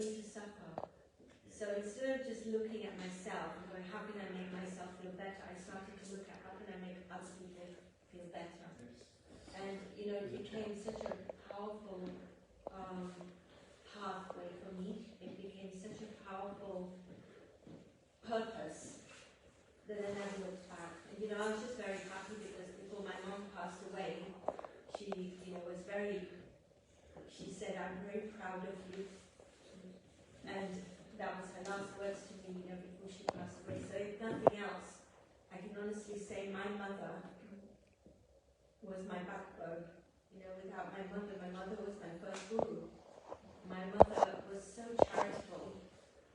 me to suffer. So instead of just looking at myself and going, how can I make myself feel better, I started to look at how can I make other people feel better. And, it became such a powerful pathway for me. It became such a powerful purpose that I never looked back. And, I was just very happy because before my mom passed away, she, she said, I'm very proud of you. And that was her last words to me, before she passed away. So if nothing else, I can honestly say my mother was my backbone. Without my mother was my first guru. My mother was so charitable.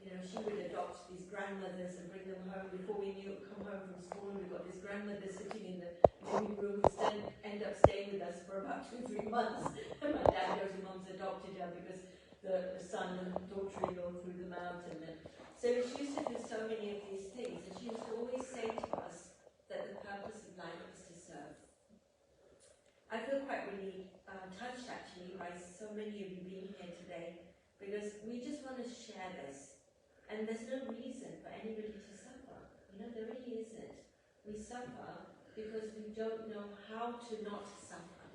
She would adopt these grandmothers and bring them home. Before we knew it, come home from school, and we got this grandmother sitting in the living room who end up staying with us for about 2-3 months. And my dad goes, your mom's adopted her because the son and daughter-in-law threw them out. So she used to do so many of these things, and she used to always say to us that the purpose of life is to serve. I feel quite really touched actually by so many of you being here today, because we just want to share this, and there's no reason for anybody to suffer. There really isn't. We suffer because we don't know how to not suffer.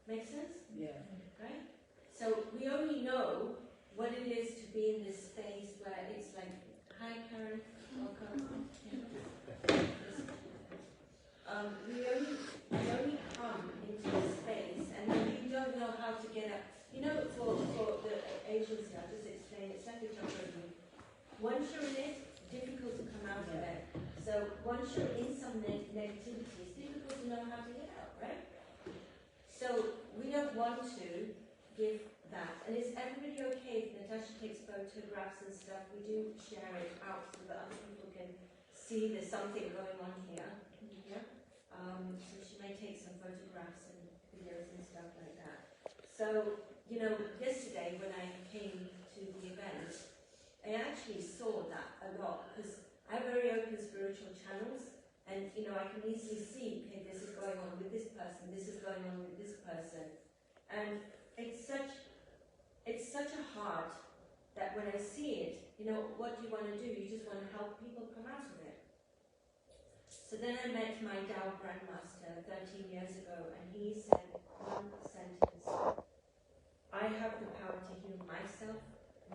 Make sense? Yeah. Right? So we only know what it is to be in this space where it's like, hi Karen, welcome. We only come into a space and then we don't know how to get up. For the agency, I'll just explain, it's like a geography. Once you're in it, difficult to come out of it. So once you're in some negativity, it's difficult to know how to get out, right? So we don't want to give that. And is everybody okay if Natasha takes photographs and stuff? We do share it out so that other people can see there's something going on here. Yeah? So she may take some photographs and videos and stuff like that. So, yesterday when I came to the event, I actually saw that a lot because I have very open spiritual channels, and I can easily see, okay, this is going on with this person, this is going on with this person, and it's such a heart that when I see it, what do you want to do? You just want to help people come out of it. So then I met my Tao Grandmaster 13 years ago, and he said one sentence: I have the power to heal myself,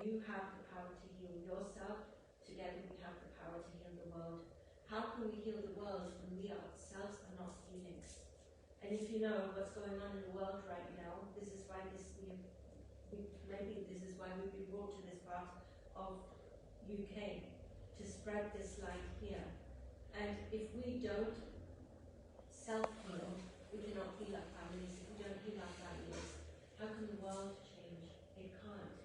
you have the power to heal yourself, together we have the power to heal the world. How can we heal the world when we ourselves are not healing? And if you know what's going on in the world right now, this is why maybe this is why we've been brought to this part of UK, to spread this light here. And if we don't self-heal, we cannot heal our families. If we don't heal our families, how can the world change? It can't.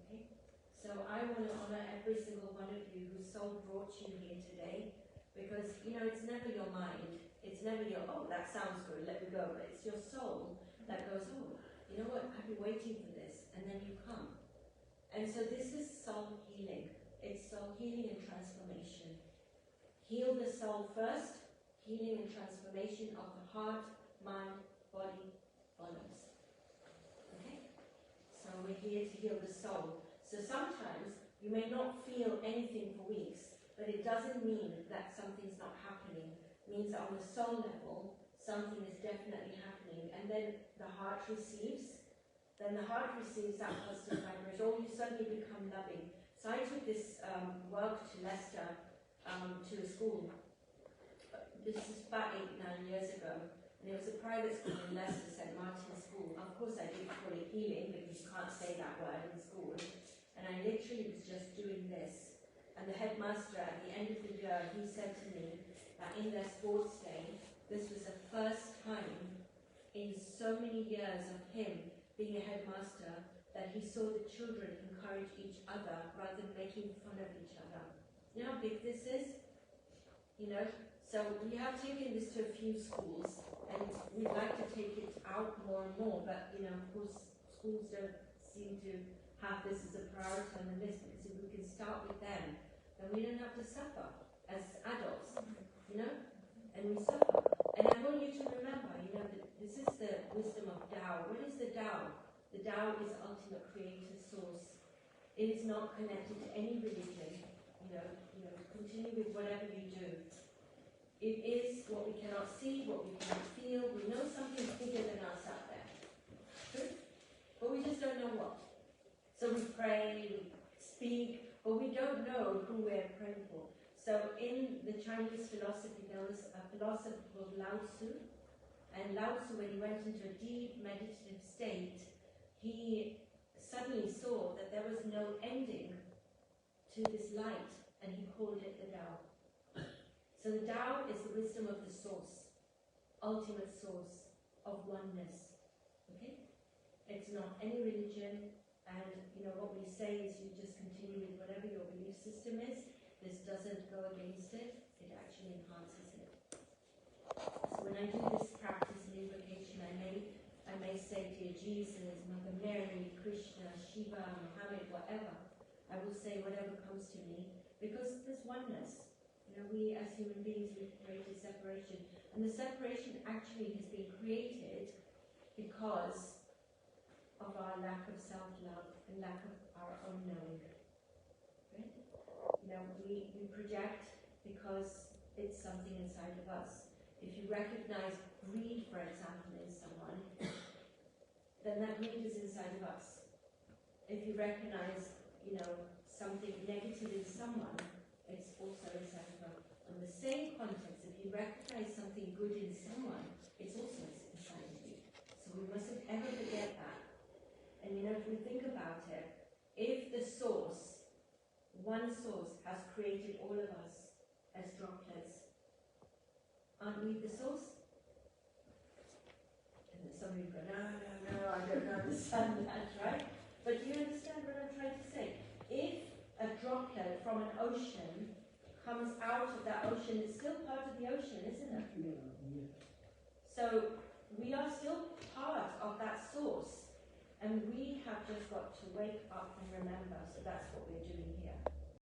Okay? So I want to honor every single one of you whose soul brought you here today, because it's never your mind. It's never your, oh, that sounds good, let me go. But it's your soul that goes, oh, you know what, I've been waiting for this, and then you come. And so this is soul healing. It's soul healing and transformation. Heal the soul first, healing and transformation of the heart, mind, body follows. Okay? So we're here to heal the soul. So sometimes you may not feel anything for weeks, but it doesn't mean that something's not happening. It means that on the soul level, something is definitely happening. And then the heart receives. Then the heart receives that positive vibration. Or you suddenly become loving. So I took this work to Leicester, to a school. This is about 8-9 years ago. And it was a private school in Leicester, St. Martin's School. Of course I didn't call it healing because you can't say that word in school. And I literally was just doing this. And the headmaster at the end of the year, he said to me that in their sports day, this was the first time in so many years of him being a headmaster that he saw the children encourage each other rather than making fun of each other. You know how big this is? So we have taken this to a few schools, and we'd like to take it out more and more, but of course schools don't seem to have this as a priority on the list, because if we can start with them, then we don't have to suffer as adults, and we suffer. And I want you to remember, that this is the wisdom of Tao. What is the Tao? The Tao is ultimate creator source. It is not connected to any religion. Continue with whatever you do. It is what we cannot see, what we cannot feel. We know something bigger than us out there. True? But we just don't know what. So we pray, we speak, but we don't know who we're praying for. So in the Chinese philosophy, there was a philosopher called Lao Tzu. And Lao Tzu, when he went into a deep meditative state, he suddenly saw that there was no ending to this light, and he called it the Tao. So the Tao is the wisdom of the source, ultimate source of oneness. Okay? It's not any religion, and what we say is you just continue with whatever your belief system is. This doesn't go against it, it actually enhances it. So when I do this practice in invocation, I may say, dear Jesus, Mother Mary, Krishna, Shiva, Muhammad, whatever. I will say whatever comes to me, because there's oneness. We as human beings, we've created separation. And the separation actually has been created because of our lack of self-love and lack of our own knowing. Right? We project because it's something inside of us. If you recognize greed, for example, in someone, then that greed is inside of us. If you recognize, something negative in someone, it's also inside of us. In the same context, if you recognize something good in someone, it's also inside of you. So we mustn't ever forget that. And if we think about it, if the source, one source, has created all of us as droplets, aren't we the source? And then some of you go, no, I don't understand that, right? But do you understand what I'm trying to say? If a droplet from an ocean comes out of that ocean, it's still part of the ocean, isn't it? Yeah. So we are still part of that source, and we have just got to wake up and remember. So that's what we're doing here.